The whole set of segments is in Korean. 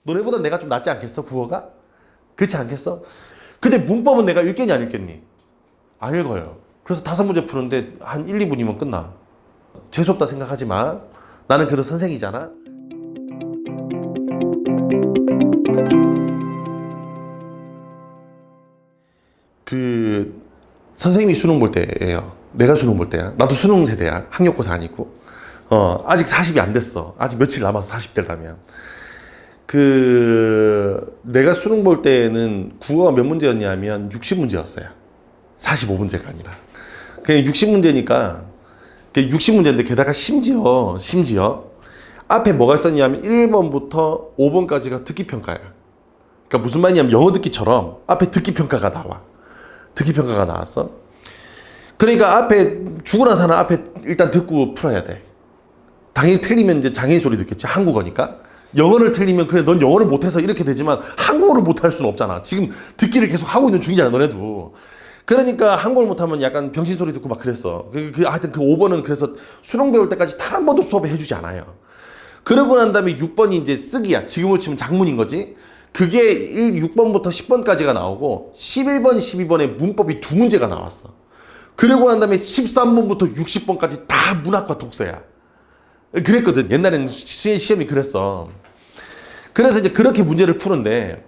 너네보다 내가 좀 낫지 않겠어? 국어가? 그렇지 않겠어? 근데 문법은 내가 읽겠니 안 읽겠니? 안 읽어요. 그래서 5문제 푸는데 한 1, 2분이면 끝나. 재수없다 생각하지 마. 나는 그래도 선생이잖아. 선생님이 수능 볼 때예요. 내가 수능 볼 때야. 나도 수능 세대야. 학력고사 아니고. 아직 40이 안 됐어. 아직 며칠 남았어. 40 되려면. 내가 수능 볼 때는 국어가 몇 문제였냐면 60문제였어요. 45문제가 아니라. 그냥 60문제니까 60문제인데 게다가 심지어 앞에 뭐가 있었냐면 1번부터 5번까지가 듣기평가야. 그러니까 무슨 말이냐면 영어 듣기처럼 앞에 듣기평가가 나와. 듣기평가가 나왔어. 그러니까 앞에 죽으나 사나 앞에 일단 듣고 풀어야 돼. 당연히 틀리면 이제 장애인 소리 듣겠지. 한국어니까. 영어를 틀리면 그래 넌 영어를 못해서 이렇게 되지만 한국어를 못할 수는 없잖아. 지금 듣기를 계속 하고 있는 중이잖아 너네도. 그러니까 한국어를 못하면 약간 병신 소리 듣고 막 그랬어. 하여튼 그 5번은 그래서 수능 배울 때까지 단 한 번도 수업을 해주지 않아요. 그러고 난 다음에 6번이 이제 쓰기야. 지금으로 치면 작문인 거지. 그게 6번부터 10번까지가 나오고 11번, 12번에 문법이 2문제가 나왔어. 그러고 난 다음에 13번부터 60번까지 다 문학과 독서야. 그랬거든. 옛날에는 시험이 그랬어. 그래서 이제 그렇게 문제를 푸는데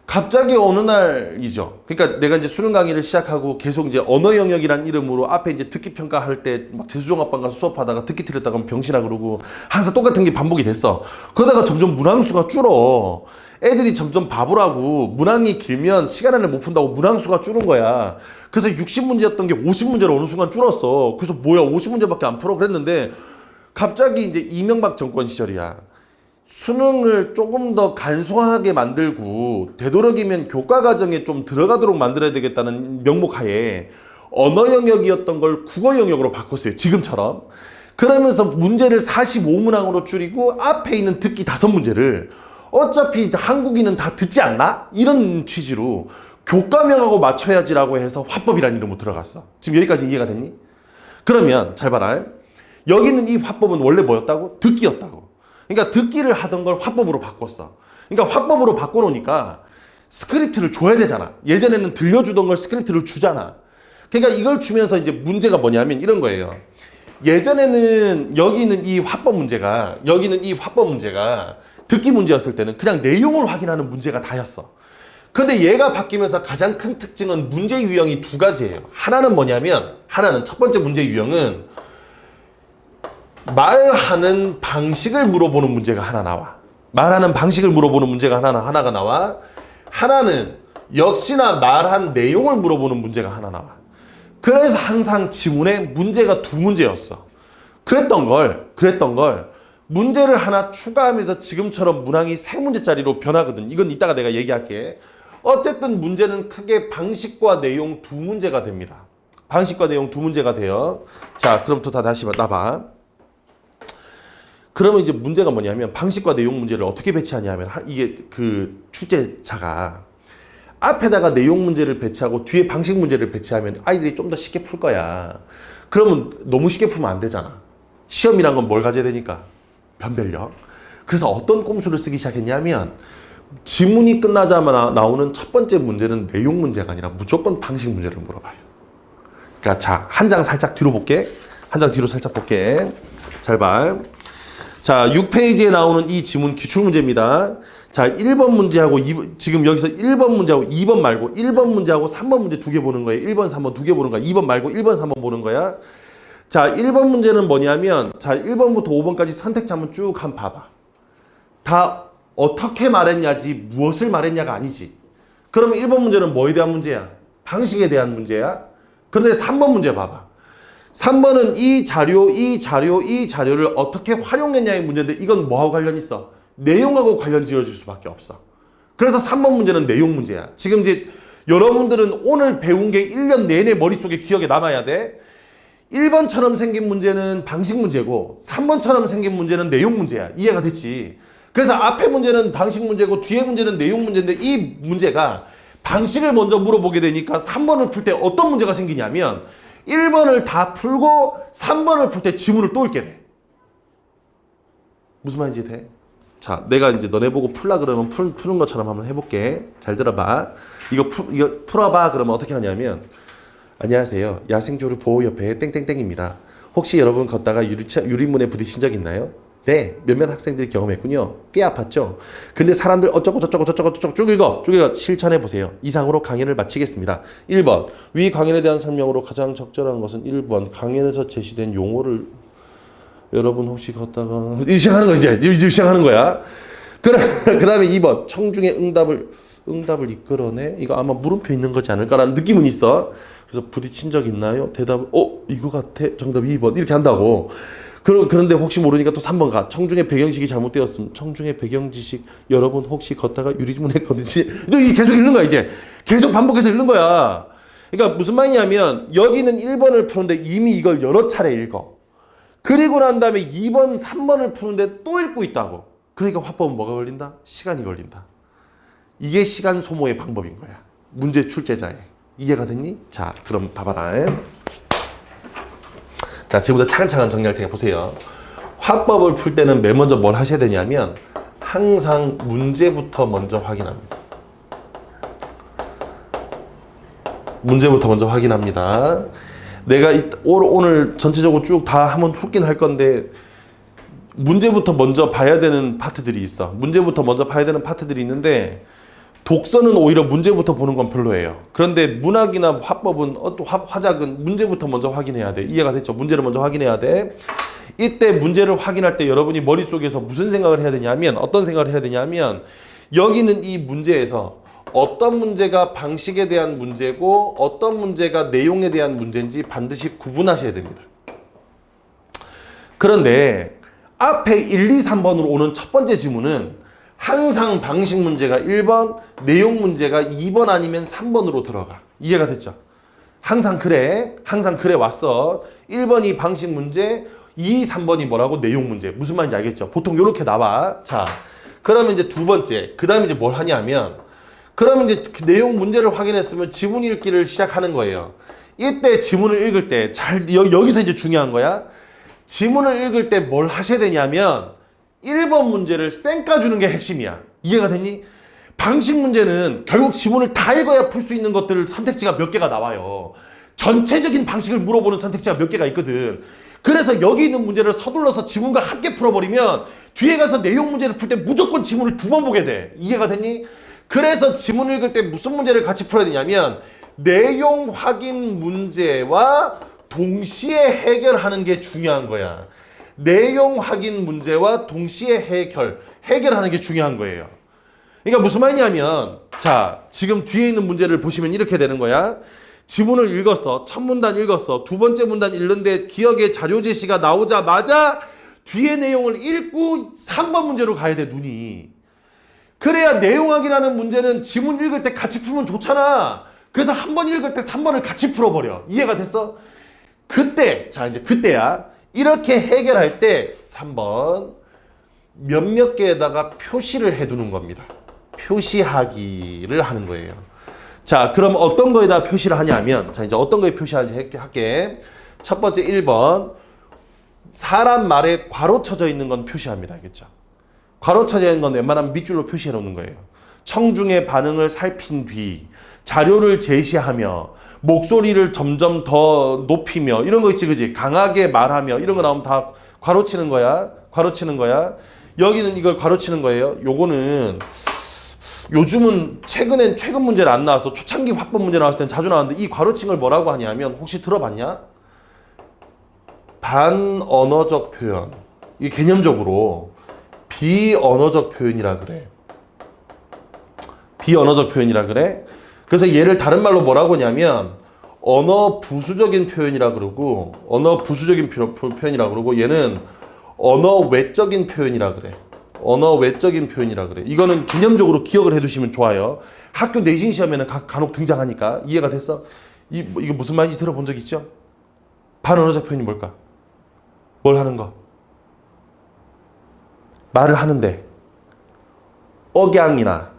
갑자기 어느 날이죠. 그러니까 내가 이제 수능 강의를 시작하고 계속 이제 언어 영역이란 이름으로 앞에 이제 듣기 평가할 때 막 재수종합반 가서 수업하다가 듣기 틀렸다가 병신아 그러고 항상 똑같은 게 반복이 됐어. 그러다가 점점 문항수가 줄어. 애들이 점점 바보라고 문항이 길면 시간 안에 못 푼다고 문항수가 줄은 거야. 그래서 60문제였던 게 50문제로 어느 순간 줄었어. 그래서 뭐야 50문제밖에 안 풀어 그랬는데 갑자기 이제 이명박 정권 시절이야. 수능을 조금 더 간소하게 만들고 되도록이면 교과 과정에 좀 들어가도록 만들어야 되겠다는 명목하에 언어 영역이었던 걸 국어 영역으로 바꿨어요. 지금처럼. 그러면서 문제를 45문항으로 줄이고 앞에 있는 듣기 5문제를 어차피 한국인은 다 듣지 않나? 이런 취지로 교과명하고 맞춰야지라고 해서 화법이라는 이름으로 들어갔어. 지금 여기까지 이해가 됐니? 그러면 잘 봐라. 여기는 이 화법은 원래 뭐였다고? 듣기였다고. 그러니까 듣기를 하던 걸 화법으로 바꿨어. 그러니까 화법으로 바꿔놓으니까 스크립트를 줘야 되잖아. 예전에는 들려주던 걸 스크립트를 주잖아. 그러니까 이걸 주면서 이제 문제가 뭐냐면 이런 거예요. 예전에는 여기는 이 화법 문제가 듣기 문제였을 때는 그냥 내용을 확인하는 문제가 다였어. 근데 얘가 바뀌면서 가장 큰 특징은 문제 유형이 2가지예요. 하나는 뭐냐면 첫 번째 문제 유형은 말하는 방식을 물어보는 문제가 하나 나와. 말하는 방식을 물어보는 문제가 하나가 나와. 하나는 역시나 말한 내용을 물어보는 문제가 하나 나와. 그래서 항상 지문에 문제가 2문제였어. 그랬던 걸 문제를 하나 추가하면서 지금처럼 문항이 3문제짜리로 변하거든. 이건 이따가 내가 얘기할게. 어쨌든 문제는 크게 방식과 내용 2문제가 됩니다. 방식과 내용 2문제가 돼요. 자, 그럼 또 다시 나봐. 그러면 이제 문제가 뭐냐면 방식과 내용 문제를 어떻게 배치하냐면 이게 그 출제자가 앞에다가 내용 문제를 배치하고 뒤에 방식 문제를 배치하면 아이들이 좀 더 쉽게 풀 거야. 그러면 너무 쉽게 풀면 안 되잖아. 시험이란 건 뭘 가져야 되니까? 변별력. 그래서 어떤 꼼수를 쓰기 시작했냐면 지문이 끝나자마자 나오는 첫 번째 문제는 내용 문제가 아니라 무조건 방식 문제를 물어봐요. 그러니까 자, 한 장 살짝 뒤로 볼게. 한 장 뒤로 살짝 볼게. 잘 봐. 자, 6페이지에 나오는 이 지문 기출문제입니다. 자, 1번 문제하고 2번, 지금 여기서 1번 문제하고 2번 말고 1번 문제하고 3번 문제 2개 보는 거예요. 1번, 3번 2개 보는 거야. 2번 말고 1번, 3번 보는 거야. 자, 1번 문제는 뭐냐면 자, 1번부터 5번까지 선택지 한번 쭉 한번 봐봐. 다 어떻게 말했냐지 무엇을 말했냐가 아니지. 그러면 1번 문제는 뭐에 대한 문제야? 방식에 대한 문제야. 그런데 3번 문제 봐봐. 3번은 이 자료를 어떻게 활용했냐의 문제인데 이건 뭐하고 관련 있어? 내용하고 관련 지어질 수밖에 없어. 그래서 3번 문제는 내용 문제야. 지금 이제 여러분들은 오늘 배운 게 1년 내내 머릿속에 기억에 남아야 돼. 1번처럼 생긴 문제는 방식 문제고 3번처럼 생긴 문제는 내용 문제야. 이해가 됐지? 그래서 앞에 문제는 방식 문제고 뒤에 문제는 내용 문제인데 이 문제가 방식을 먼저 물어보게 되니까 3번을 풀 때 어떤 문제가 생기냐면 1번을 다 풀고 3번을 풀 때 지문을 또 읽게 돼. 무슨 말인지 돼? 자, 내가 이제 너네 보고 풀라 그러면 푸는 것처럼 한번 해볼게. 잘 들어봐. 이거 풀어봐. 그러면 어떻게 하냐면, 안녕하세요. 야생조류 보호협회 땡땡땡입니다. 혹시 여러분 걷다가 유리문에 부딪힌 적 있나요? 네, 몇몇 학생들이 경험했군요. 꽤 아팠죠? 근데 사람들 어쩌고 저쩌고 쭉 읽어. 실천해 보세요. 이상으로 강연을 마치겠습니다. 1번, 위 강연에 대한 설명으로 가장 적절한 것은 1번, 강연에서 제시된 용어를 여러분 혹시 걷다가 시작하는 거야. 이제 시작하는 거야. 그 다음에 2번, 청중의 응답을 이끌어내. 이거 아마 물음표 있는 거지 않을까라는 느낌은 있어. 그래서 부딪힌 적 있나요? 대답을 이거 같아. 정답 2번 이렇게 한다고. 그런데 혹시 모르니까 또 3번 가. 청중의 배경지식이 잘못되었음. 청중의 배경지식 여러분 혹시 걷다가 유리문에 거든지. 너 이게 계속 읽는 거야 이제. 계속 반복해서 읽는 거야. 그러니까 무슨 말이냐면 여기는 1번을 푸는데 이미 이걸 여러 차례 읽어. 그리고 난 다음에 2번, 3번을 푸는데 또 읽고 있다고. 그러니까 화법은 뭐가 걸린다? 시간이 걸린다. 이게 시간 소모의 방법인 거야. 문제 출제자의. 이해가 됐니? 자, 그럼 봐봐라. 자, 지금부터 차근차근 정리할 테니까 보세요. 화법을 풀 때는 맨 먼저 뭘 하셔야 되냐면 항상 문제부터 먼저 확인합니다. 문제부터 먼저 확인합니다. 내가 오늘 전체적으로 쭉 다 한번 훑긴 할 건데 문제부터 먼저 봐야 되는 파트들이 있어. 문제부터 먼저 봐야 되는 파트들이 있는데 독서는 오히려 문제부터 보는 건 별로예요. 그런데 문학이나 화법은 화작은 문제부터 먼저 확인해야 돼. 이해가 됐죠? 문제를 먼저 확인해야 돼. 이때 문제를 확인할 때 여러분이 머릿속에서 무슨 생각을 해야 되냐면 어떤 생각을 해야 되냐면 여기는 이 문제에서 어떤 문제가 방식에 대한 문제고 어떤 문제가 내용에 대한 문제인지 반드시 구분하셔야 됩니다. 그런데 앞에 1, 2, 3번으로 오는 첫 번째 지문은 항상 방식 문제가 1번, 내용 문제가 2번 아니면 3번으로 들어가. 이해가 됐죠? 항상 그래 왔어. 1번이 방식 문제, 2, 3번이 뭐라고? 내용 문제. 무슨 말인지 알겠죠? 보통 이렇게 나와. 자, 그러면 이제 두 번째. 그 다음에 이제 뭘 하냐면 그러면 이제 그 내용 문제를 확인했으면 지문 읽기를 시작하는 거예요. 이때 지문을 읽을 때 여기서 이제 중요한 거야. 지문을 읽을 때 뭘 하셔야 되냐면 1번 문제를 쌩까주는 게 핵심이야. 이해가 됐니? 방식 문제는 결국 지문을 다 읽어야 풀 수 있는 것들 선택지가 몇 개가 나와요. 전체적인 방식을 물어보는 선택지가 몇 개가 있거든. 그래서 여기 있는 문제를 서둘러서 지문과 함께 풀어버리면 뒤에 가서 내용 문제를 풀 때 무조건 지문을 2번 보게 돼. 이해가 됐니? 그래서 지문 읽을 때 무슨 문제를 같이 풀어야 되냐면 내용 확인 문제와 동시에 해결하는 게 중요한 거야. 내용 확인 문제와 동시에 해결하는 게 중요한 거예요. 그러니까 무슨 말이냐면 자, 지금 뒤에 있는 문제를 보시면 이렇게 되는 거야. 지문을 읽었어. 첫 문단 읽었어. 두 번째 문단 읽는데 기억의 자료 제시가 나오자마자 뒤에 내용을 읽고 3번 문제로 가야 돼, 눈이. 그래야 내용 확인하는 문제는 지문 읽을 때 같이 풀면 좋잖아. 그래서 한 번 읽을 때 3번을 같이 풀어버려. 이해가 됐어? 그때, 자, 이제 그때야. 이렇게 해결할 때 3번 몇몇 개에다가 표시를 해두는 겁니다. 표시하기를 하는 거예요. 자, 그럼 어떤 거에다 표시를 하냐면 자, 이제 어떤 거에 표시하는지 할게. 첫 번째 1번 사람 말에 괄호 쳐져 있는 건 표시합니다. 알겠죠? 괄호 쳐져 있는 건 웬만하면 밑줄로 표시해 놓는 거예요. 청중의 반응을 살핀 뒤 자료를 제시하며 목소리를 점점 더 높이며 이런 거 있지, 그지? 강하게 말하며 이런 거 나오면 다 괄호 치는 거야. 괄호 치는 거야. 여기는 이걸 괄호 치는 거예요. 요거는 요즘은 최근 문제는 안 나왔어. 초창기 화법 문제 나왔을 땐 자주 나왔는데 이 괄호 친 걸 뭐라고 하냐면 혹시 들어봤냐? 반언어적 표현. 이게 개념적으로 비언어적 표현이라 그래. 비언어적 표현이라 그래. 그래서 얘를 다른 말로 뭐라고 하냐면 언어 부수적인 표현이라 그러고 언어 부수적인 표현이라 그러고 얘는 언어 외적인 표현이라 그래. 언어 외적인 표현이라 그래. 이거는 개념적으로 기억을 해두시면 좋아요. 학교 내신 시험에는 간혹 등장하니까. 이해가 됐어? 이거 무슨 말인지 들어본 적 있죠? 반언어적 표현이 뭘까? 뭘 하는 거? 말을 하는데 억양이나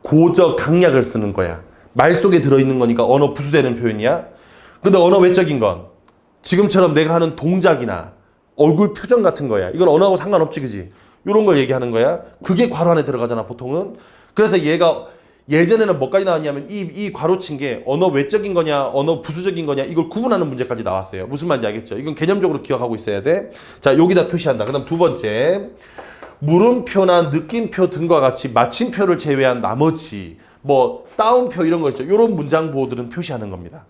고저 강약을 쓰는 거야. 말 속에 들어있는 거니까 언어 부수되는 표현이야. 근데 언어 외적인 건 지금처럼 내가 하는 동작이나 얼굴 표정 같은 거야. 이건 언어하고 상관없지, 그지? 이런 걸 얘기하는 거야. 그게 괄호 안에 들어가잖아, 보통은. 그래서 얘가 예전에는 뭐까지 나왔냐면 이 괄호친 게 언어 외적인 거냐, 언어 부수적인 거냐, 이걸 구분하는 문제까지 나왔어요. 무슨 말인지 알겠죠? 이건 개념적으로 기억하고 있어야 돼. 자, 여기다 표시한다. 그 다음 두 번째. 물음표나 느낌표 등과 같이 마침표를 제외한 나머지, 뭐, 따옴표 이런 거 있죠. 이런 문장 부호들은 표시하는 겁니다.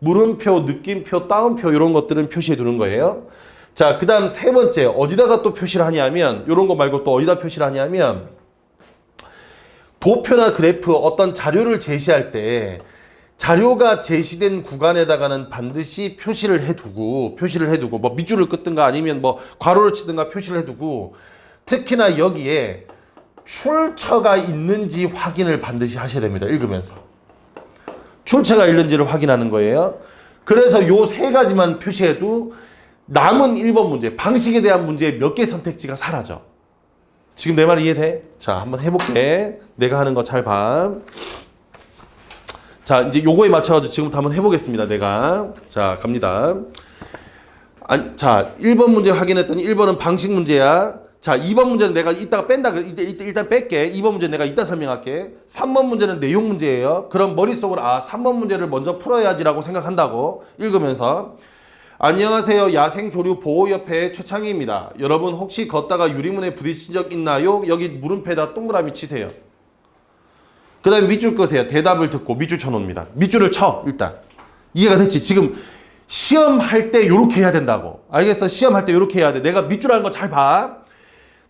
물음표, 느낌표, 따옴표 이런 것들은 표시해 두는 거예요. 자, 그 다음 세 번째. 어디다가 또 표시를 하냐면, 이런 거 말고 또 어디다 표시를 하냐면, 도표나 그래프 어떤 자료를 제시할 때 자료가 제시된 구간에다가는 반드시 표시를 해두고 뭐 밑줄을 긋든가 아니면 뭐 괄호를 치든가 표시를 해두고 특히나 여기에 출처가 있는지 확인을 반드시 하셔야 됩니다. 읽으면서. 출처가 있는지를 확인하는 거예요. 그래서 요 세 가지만 표시해도 남은 1번 문제, 방식에 대한 문제의 몇 개 선택지가 사라져. 지금 내 말 이해돼? 자, 한번 해볼게. 내가 하는 거 잘 봐. 자, 이제 요거에 맞춰가지고 지금부터 한번 해보겠습니다. 내가. 자, 갑니다. 자, 1번 문제 확인했더니 1번은 방식 문제야. 자, 2번 문제는 내가 이따가 뺀다. 일단 뺄게. 2번 문제는 내가 이따 설명할게. 3번 문제는 내용 문제예요. 그럼 머릿속으로 3번 문제를 먼저 풀어야지라고 생각한다고 읽으면서 안녕하세요. 야생조류보호협회의 최창희입니다. 여러분 혹시 걷다가 유리문에 부딪힌 적 있나요? 여기 물음표에다 동그라미 치세요. 그 다음에 밑줄 끄세요. 대답을 듣고 밑줄 쳐놓습니다. 밑줄을 쳐 일단. 이해가 됐지? 지금 시험할 때 요렇게 해야 된다고. 알겠어? 시험할 때 요렇게 해야 돼. 내가 밑줄 하는 거 잘 봐.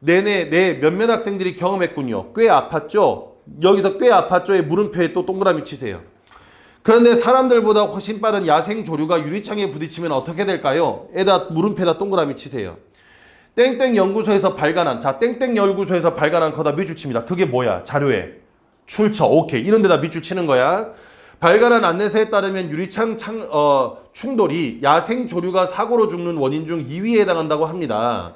내 몇몇 학생들이 경험했군요. 꽤 아팠죠? 여기서 꽤 아팠죠의 물음표에 또 동그라미 치세요. 그런데 사람들보다 훨씬 빠른 야생조류가 유리창에 부딪히면 어떻게 될까요? 물음표에다 동그라미 치세요. 땡땡 연구소에서 발간한, 자, 땡땡 연구소에서 발간한 거다 밑줄 칩니다. 그게 뭐야? 자료에. 출처, 오케이. 이런 데다 밑줄 치는 거야. 발간한 안내서에 따르면 유리창 충돌이 야생조류가 사고로 죽는 원인 중 2위에 해당한다고 합니다.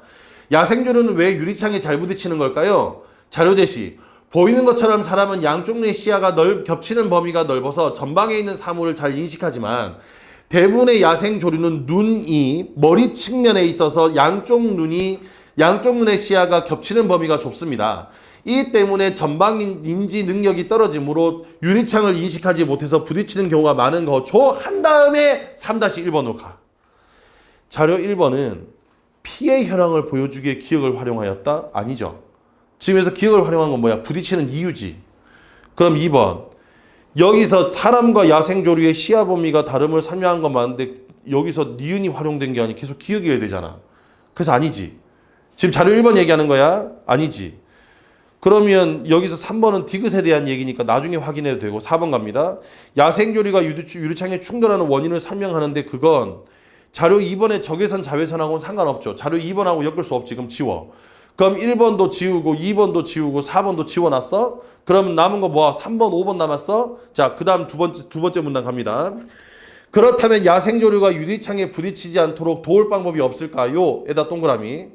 야생조류는 왜 유리창에 잘 부딪히는 걸까요? 자료 제시. 보이는 것처럼 사람은 양쪽 눈의 시야가 겹치는 범위가 넓어서 전방에 있는 사물을 잘 인식하지만 대부분의 야생조류는 눈이 머리 측면에 있어서 양쪽 눈의 시야가 겹치는 범위가 좁습니다. 이 때문에 전방 인지 능력이 떨어지므로 유리창을 인식하지 못해서 부딪히는 경우가 많은 거죠. 한 다음에 3-1번으로 가. 자료 1번은 피해 현황을 보여주기 위해 기억을 활용하였다? 아니죠. 지금 여기서 기억을 활용한 건 뭐야? 부딪히는 이유지. 그럼 2번. 여기서 사람과 야생조류의 시야 범위가 다름을 설명한 건 맞는데 여기서 니은이 활용된 게 아니고 계속 기억이어야 되잖아. 그래서 아니지. 지금 자료 1번 얘기하는 거야? 아니지. 그러면 여기서 3번은 디귿에 대한 얘기니까 나중에 확인해도 되고 4번 갑니다. 야생조류가 유리창에 충돌하는 원인을 설명하는데 그건 자료 2번의 적외선 자외선하고는 상관없죠. 자료 2번하고 엮을 수 없지. 그럼 지워. 그럼 1번도 지우고 2번도 지우고 4번도 지워놨어? 그럼 남은 거 뭐야? 3번, 5번 남았어? 자, 그 다음 두 번째 문단 갑니다. 그렇다면 야생조류가 유리창에 부딪히지 않도록 도울 방법이 없을까요? 에다 동그라미.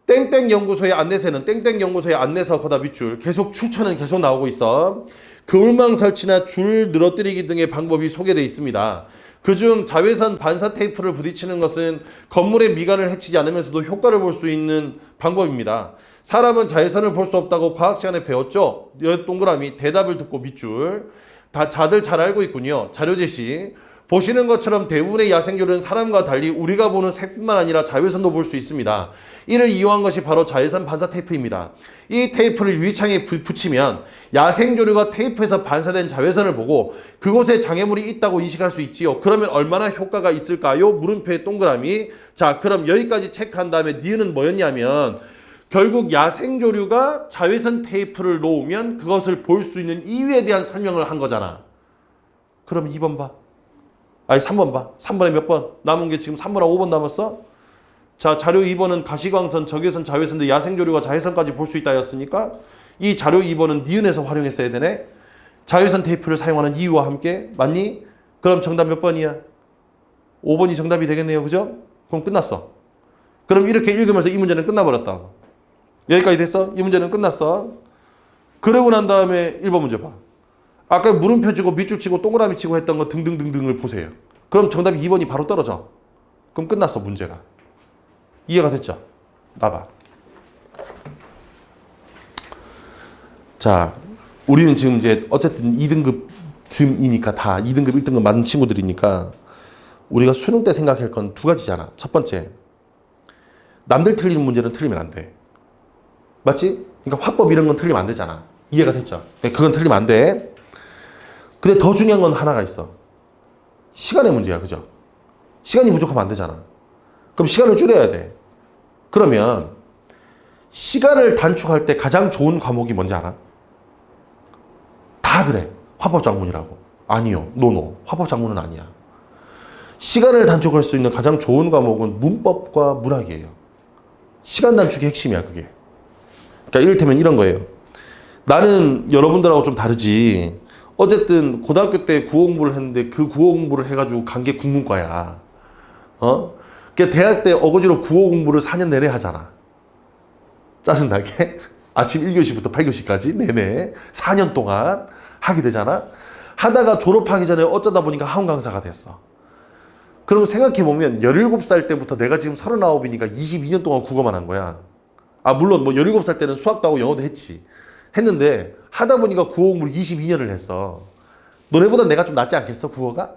땡땡 연구소의 안내서는 땡땡 연구소의 안내서 거다 밑줄. 계속 출처는 계속 나오고 있어. 그물망 설치나 줄 늘어뜨리기 등의 방법이 소개되어 있습니다. 그중 자외선 반사 테이프를 부딪히는 것은 건물의 미관을 해치지 않으면서도 효과를 볼 수 있는 방법입니다. 사람은 자외선을 볼 수 없다고 과학 시간에 배웠죠? 동그라미 대답을 듣고 밑줄. 다들 잘 알고 있군요. 자료 제시. 보시는 것처럼 대부분의 야생조류는 사람과 달리 우리가 보는 색뿐만 아니라 자외선도 볼 수 있습니다. 이를 이용한 것이 바로 자외선 반사 테이프입니다. 이 테이프를 유리창에 붙이면 야생조류가 테이프에서 반사된 자외선을 보고 그곳에 장애물이 있다고 인식할 수 있지요. 그러면 얼마나 효과가 있을까요? 물음표에 동그라미. 자, 그럼 여기까지 체크한 다음에 니은은 뭐였냐면 결국 야생조류가 자외선 테이프를 놓으면 그것을 볼 수 있는 이유에 대한 설명을 한 거잖아. 그럼 2번 봐. 아니 3번 봐. 3번에 몇 번? 남은 게 지금 3번하고 5번 남았어? 자, 자료 2번은 가시광선, 적외선, 자외선인데 야생조류가 자외선까지 볼 수 있다 였으니까 이 자료 2번은 니은에서 활용했어야 되네. 자외선 테이프를 사용하는 이유와 함께. 맞니? 그럼 정답 몇 번이야? 5번이 정답이 되겠네요. 그죠? 그럼 끝났어. 그럼 이렇게 읽으면서 이 문제는 끝나버렸다. 여기까지 됐어? 이 문제는 끝났어. 그러고 난 다음에 1번 문제 봐. 아까 물음표 치고 밑줄 치고 동그라미 치고 했던 거 등등등등을 보세요. 그럼 정답이 2번이 바로 떨어져. 그럼 끝났어, 문제가. 이해가 됐죠? 나봐. 자, 우리는 지금 이제 어쨌든 2등급 쯤이니까 다 2등급, 1등급 맞는 친구들이니까 우리가 수능 때 생각할 건 두 가지잖아. 첫 번째, 남들 틀리는 문제는 틀리면 안 돼. 맞지? 그러니까 화법 이런 건 틀리면 안 되잖아. 이해가 됐죠? 그건 틀리면 안 돼. 근데 더 중요한 건 하나가 있어. 시간의 문제야, 그죠? 시간이 부족하면 안 되잖아. 그럼 시간을 줄여야 돼. 그러면 시간을 단축할 때 가장 좋은 과목이 뭔지 알아? 다 그래. 화법작문이라고. 아니요. 노노. 화법작문은 아니야. 시간을 단축할 수 있는 가장 좋은 과목은 문법과 문학이에요. 시간 단축이 핵심이야, 그게. 그러니까 이를테면 이런 거예요. 나는 여러분들하고 좀 다르지. 어쨌든 고등학교 때 국어 공부를 했는데 그 국어 공부를 해가지고 간 게 국문과야. 그러니까 대학 때 어거지로 국어 공부를 4년 내내 하잖아. 짜증나게. 아침 1교시부터 8교시까지 내내 4년 동안 하게 되잖아. 하다가 졸업하기 전에 어쩌다 보니까 학원 강사가 됐어. 그럼 생각해보면 17살 때부터 내가 지금 39이니까 22년 동안 국어만 한 거야. 아, 물론 뭐 17살 때는 수학도 하고 영어도 했는데 하다 보니까 국어 공부를 22년을 했어. 너네보다 내가 좀 낫지 않겠어, 국어가?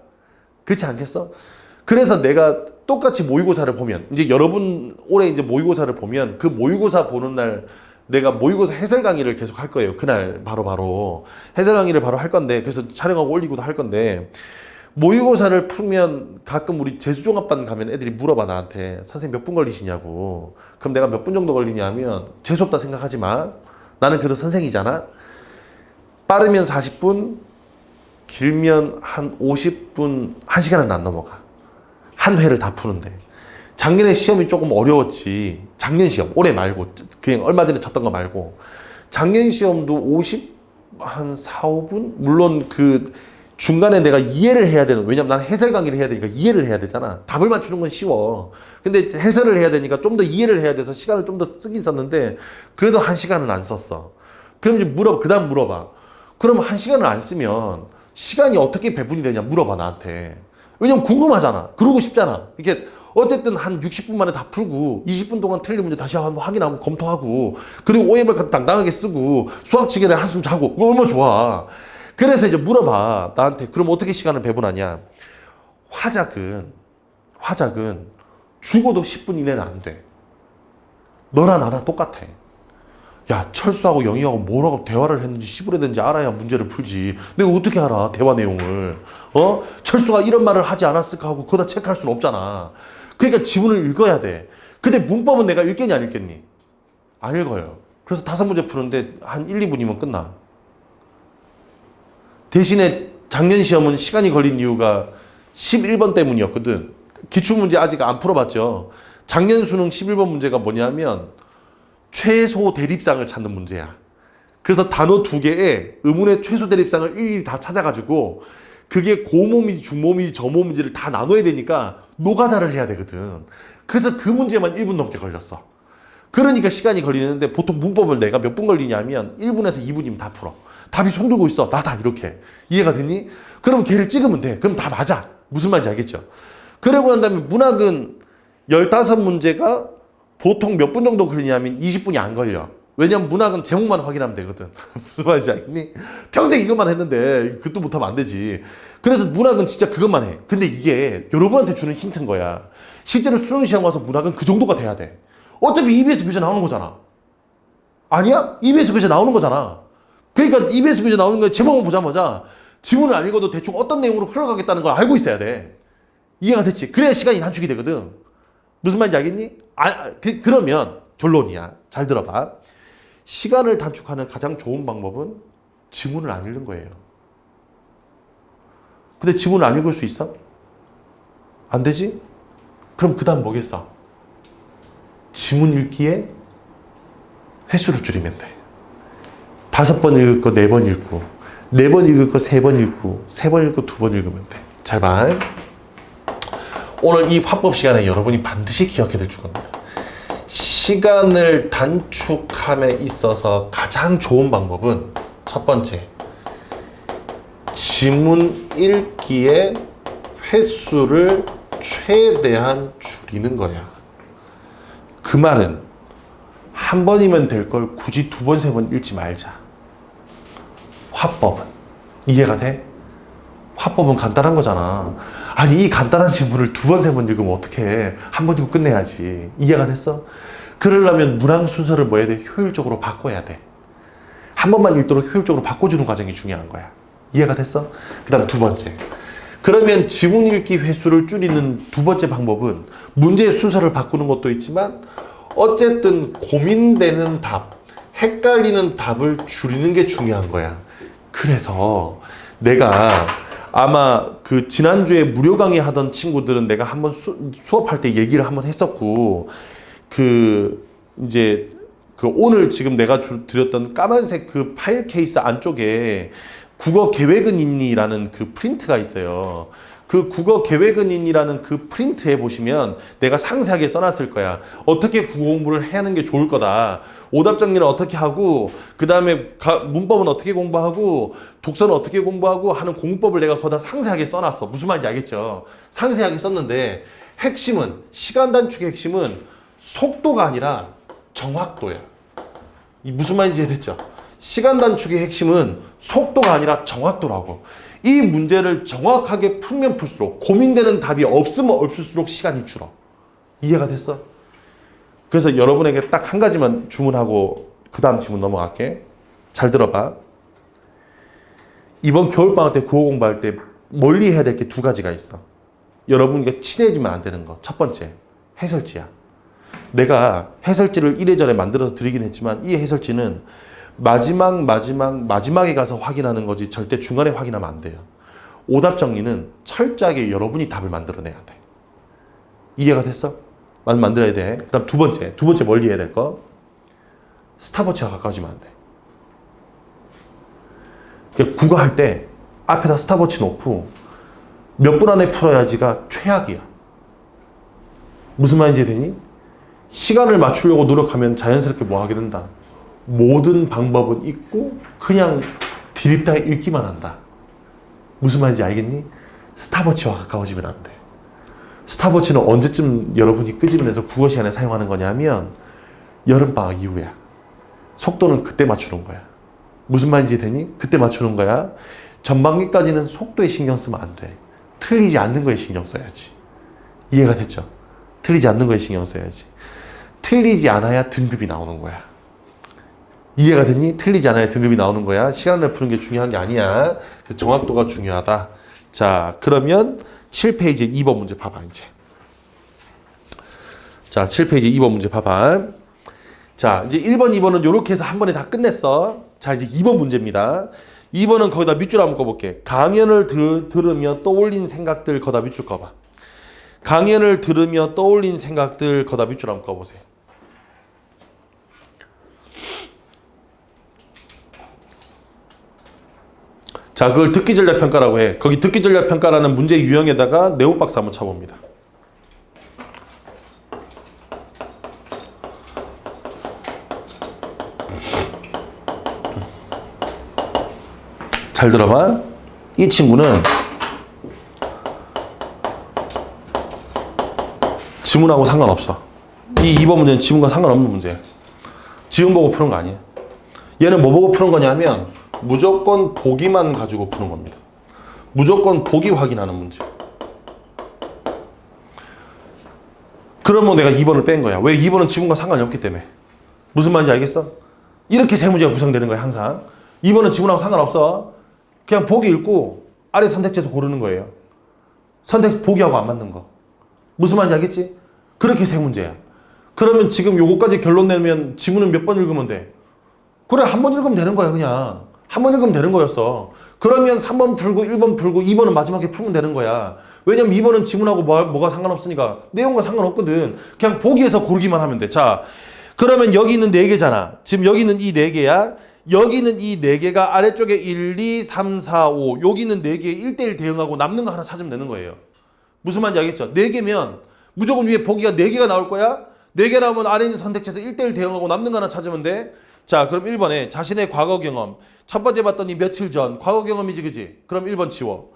그렇지 않겠어? 그래서 내가 똑같이 모의고사를 보면, 이제 여러분 올해 이제 모의고사를 보면 그 모의고사 보는 날 내가 모의고사 해설 강의를 계속 할 거예요. 그날 바로 해설 강의를 바로 할 건데, 그래서 촬영하고 올리고도 할 건데, 모의고사를 풀면 가끔 우리 재수종합반 가면 애들이 물어봐, 나한테. 선생님 몇 분 걸리시냐고. 그럼 내가 몇 분 정도 걸리냐 하면 재수없다 생각하지 마. 나는 그래도 선생이잖아. 빠르면 40분, 길면 한 50분, 1시간은 안 넘어가. 한 회를 다 푸는데. 작년에 시험이 조금 어려웠지. 작년 시험, 올해 말고, 그냥 얼마 전에 쳤던 거 말고. 작년 시험도 한 4, 5분? 물론 그 중간에 내가 이해를 해야 되는, 왜냐면 나는 해설 강의를 해야 되니까 이해를 해야 되잖아. 답을 맞추는 건 쉬워. 근데 해설을 해야 되니까 좀 더 이해를 해야 돼서 시간을 좀 더 쓰긴 썼는데, 그래도 1시간은 안 썼어. 그럼 이제 그 다음 물어봐. 그럼 1시간을 안 쓰면 시간이 어떻게 배분이 되냐 물어봐, 나한테. 왜냐면 궁금하잖아. 그러고 싶잖아. 이게 어쨌든 한 60분 만에 다 풀고 20분 동안 틀린 문제 다시 한번 확인하고 검토하고 그리고 OMR 카드 당당하게 쓰고 수학 시간에 한숨 자고 이거 얼마나 좋아. 그래서 이제 물어봐, 나한테. 그럼 어떻게 시간을 배분하냐. 화작은 죽어도 10분 이내는 안 돼. 너나 나나 똑같아. 야, 철수하고 영희하고 뭐라고 대화를 했는지 시부를 했는지 알아야 문제를 풀지. 내가 어떻게 알아, 대화 내용을. 철수가 이런 말을 하지 않았을까 하고 그거 다 체크할 수는 없잖아. 그러니까 지문을 읽어야 돼. 근데 문법은 내가 읽겠니 안 읽겠니? 안 읽어요. 그래서 5문제 푸는데 한 1, 2분이면 끝나. 대신에 작년 시험은 시간이 걸린 이유가 11번 때문이었거든. 기출문제 아직 안 풀어봤죠. 작년 수능 11번 문제가 뭐냐면 최소 대립상을 찾는 문제야. 그래서 단어 2개에 의문의 최소 대립상을 일일이 다 찾아가지고 그게 고모인지 중모인지 저모인지를 다 나눠야 되니까 노가다를 해야 되거든. 그래서 그 문제만 1분 넘게 걸렸어. 그러니까 시간이 걸리는데 보통 문법을 내가 몇 분 걸리냐면 1분에서 2분이면 다 풀어. 답이 손 들고 있어. 나다. 이렇게. 이해가 됐니? 그럼 걔를 찍으면 돼. 그럼 다 맞아. 무슨 말인지 알겠죠? 그러고 난 다음에 문학은 15문제가 보통 몇 분 정도 걸리냐면 20분이 안 걸려. 왜냐면 문학은 제목만 확인하면 되거든. 무슨 말인지 알겠니? 평생 이것만 했는데 그것도 못하면 안 되지. 그래서 문학은 진짜 그것만 해. 근데 이게 여러분한테 주는 힌트인 거야. 실제로 수능 시험 와서 문학은 그 정도가 돼야 돼. 어차피 EBS 교재 나오는 거잖아. 아니야? EBS 교재 나오는 거잖아. 그러니까 EBS 교재 나오는 거에 제목만 보자마자 지문을 안 읽어도 대충 어떤 내용으로 흘러가겠다는 걸 알고 있어야 돼. 이해가 됐지? 그래야 시간이 단축이 되거든. 무슨 말인지 알겠니? 그러면 결론이야. 잘 들어봐. 시간을 단축하는 가장 좋은 방법은 지문을 안 읽는 거예요. 근데 지문을 안 읽을 수 있어? 안 되지? 그럼 그 다음 뭐겠어? 지문 읽기에 횟수를 줄이면 돼. 5번 읽을 거 4번 읽고, 4번 읽을 거 3번 읽고, 3번 읽고 2번 읽으면 돼. 잘 봐. 오늘 이 화법 시간에 여러분이 반드시 기억해야 될 주거든요. 시간을 단축함에 있어서 가장 좋은 방법은 첫 번째, 지문 읽기의 횟수를 최대한 줄이는 거야. 그 말은 한 번이면 될 걸 굳이 2번, 3번 읽지 말자. 화법은. 이해가 돼? 화법은 간단한 거잖아. 아니 이 간단한 지문을 두 번, 세 번 읽으면 어떡해. 한 번 읽고 끝내야지. 이해가 됐어? 그러려면 문항 순서를 뭐 해야 돼? 효율적으로 바꿔야 돼. 한 번만 읽도록 효율적으로 바꿔주는 과정이 중요한 거야. 이해가 됐어? 그 다음 두 번째. 그러면 지문 읽기 횟수를 줄이는 두 번째 방법은 문제의 순서를 바꾸는 것도 있지만 어쨌든 고민되는 답, 헷갈리는 답을 줄이는 게 중요한 거야. 그래서 내가 아마 그 지난주에 무료 강의 하던 친구들은 내가 한번 수업할 때 얘기를 한번 했었고, 이제 오늘 지금 내가 드렸던 까만색 그 파일 케이스 안쪽에 국어 계획은 있니라는 그 프린트가 있어요. 그 국어 계획은 있니라는 그 프린트에 보시면 내가 상세하게 써놨을 거야. 어떻게 국어 공부를 해야 하는 게 좋을 거다. 오답 정리는 어떻게 하고, 그 다음에 문법은 어떻게 공부하고, 독서는 어떻게 공부하고 하는 공부법을 내가 거기다 상세하게 써놨어. 무슨 말인지 알겠죠? 상세하게 썼는데 핵심은, 시간 단축의 핵심은 속도가 아니라 정확도야. 이 무슨 말인지 이해됐죠? 시간 단축의 핵심은 속도가 아니라 정확도라고. 이 문제를 정확하게 풀면 풀수록 고민되는 답이 없으면 없을수록 시간이 줄어. 이해가 됐어? 그래서 여러분에게 딱 한 가지만 주문하고 그 다음 질문 넘어갈게. 잘 들어봐. 이번 겨울방학 때 국어 공부할 때 멀리 해야 될 게 두 가지가 있어. 여러분과 친해지면 안 되는 거. 첫 번째, 해설지야. 내가 해설지를 이래저래 만들어서 드리긴 했지만 이 해설지는 마지막에 가서 확인하는 거지 절대 중간에 확인하면 안 돼요. 오답 정리는 철저하게 여러분이 답을 만들어내야 돼. 이해가 됐어? 만들어야 돼. 그 다음 두 번째 멀리 해야 될 거. 스탑워치가 가까워지면 안 돼. 국어 할 때 앞에다 스탑워치 놓고 몇 분 안에 풀어야지가 최악이야. 무슨 말인지 되니? 시간을 맞추려고 노력하면 자연스럽게 뭐 하게 된다. 모든 방법은 있고 그냥 드립다 읽기만 한다. 무슨 말인지 알겠니? 스탑워치와 가까워지면 안 돼. 스탑워치는 언제쯤 여러분이 끄집어내서 국어 시간에 사용하는 거냐면 여름방학 이후야. 속도는 그때 맞추는 거야. 무슨 말인지 되니? 그때 맞추는 거야. 전반기까지는 속도에 신경 쓰면 안 돼. 틀리지 않는 거에 신경 써야지. 이해가 됐죠? 틀리지 않는 거에 신경 써야지. 틀리지 않아야 등급이 나오는 거야. 이해가 됐니? 틀리지 않아야 등급이 나오는 거야. 시간을 푸는 게 중요한 게 아니야. 정확도가 중요하다. 자, 그러면 7페이지 2번 문제 봐봐, 이제. 자, 7페이지 2번 문제 봐봐. 자, 이제 1번, 2번은 이렇게 해서 한 번에 다 끝냈어. 자, 이제 2번 문제입니다. 2번은 거기다 밑줄 한번 꺼볼게. 강연을 들으며 떠올린 생각들 거기다 밑줄 꺼봐. 강연을 들으며 떠올린 생각들 거기다 밑줄 한번 꺼보세요. 자, 그걸 듣기 전략 평가라고 해. 거기 듣기 전략 평가라는 문제 유형에다가 네오박스 한번 쳐봅니다. 잘 들어봐. 이 친구는 지문하고 상관없어. 이 2번 문제는 지문과 상관없는 문제야. 지문 보고 푸는 거 아니야. 얘는 뭐 보고 푸는 거냐면 무조건 보기만 가지고 푸는 겁니다. 무조건 보기 확인하는 문제. 그러면 내가 2번을 뺀 거야. 왜? 2번은 지문과 상관이 없기 때문에. 무슨 말인지 알겠어? 이렇게 세 문제가 구성되는 거야, 항상. 2번은 지문하고 상관없어. 그냥 보기 읽고 아래 선택지에서 고르는 거예요. 보기하고 안 맞는 거. 무슨 말인지 알겠지? 그렇게 세 문제야. 그러면 지금 요거까지 결론 내면 지문은 몇 번 읽으면 돼? 그래, 한 번 읽으면 되는 거야, 그냥. 한 번 읽으면 되는 거였어. 그러면 3번 풀고 1번 풀고 2번은 마지막에 풀면 되는 거야. 왜냐면 2번은 지문하고 뭐가 상관없으니까 내용과 상관없거든. 그냥 보기에서 고르기만 하면 돼. 자, 그러면 여기 있는 4개잖아. 지금 여기 있는 이 4개야. 여기는 이 4개가 아래쪽에 1, 2, 3, 4, 5 여기 있는 4개에 1대1 대응하고 남는 거 하나 찾으면 되는 거예요. 무슨 말인지 알겠죠? 4개면 무조건 위에 보기가 4개가 나올 거야. 4개 나오면 아래 있는 선택지에서 1대1 대응하고 남는 거 하나 찾으면 돼. 자, 그럼 1번에 자신의 과거 경험. 첫 번째 봤더니 며칠 전. 과거 경험이지, 그지? 그럼 1번 지워.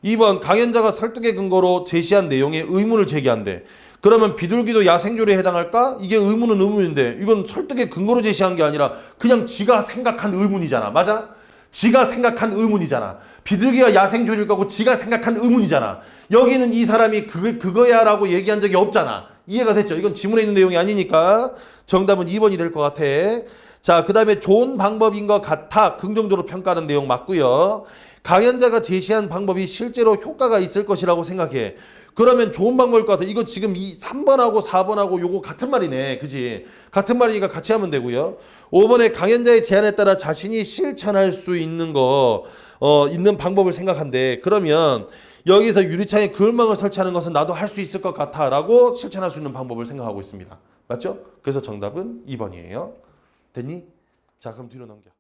2번 강연자가 설득의 근거로 제시한 내용에 의문을 제기한대. 그러면 비둘기도 야생조류에 해당할까? 이게 의문은 의문인데 이건 설득의 근거로 제시한 게 아니라 그냥 지가 생각한 의문이잖아. 맞아? 지가 생각한 의문이잖아. 비둘기가 야생조릴 거고 지가 생각한 의문이잖아. 여기는 이 사람이 그거야 라고 얘기한 적이 없잖아. 이해가 됐죠? 이건 지문에 있는 내용이 아니니까 정답은 2번이 될 것 같아. 자, 그 다음에 좋은 방법인 것 같아. 긍정적으로 평가하는 내용 맞고요. 강연자가 제시한 방법이 실제로 효과가 있을 것이라고 생각해. 그러면 좋은 방법일 것 같아. 이거 지금 이 3번하고 4번하고 요거 같은 말이네. 그지? 같은 말이니까 같이 하면 되고요. 5번에 강연자의 제안에 따라 자신이 실천할 수 있는 있는 방법을 생각한대. 그러면 여기서 유리창에 그을망을 설치하는 것은 나도 할 수 있을 것 같아 라고 실천할 수 있는 방법을 생각하고 있습니다. 맞죠? 그래서 정답은 2번이에요. 됐니? 자, 그럼 뒤로 넘겨.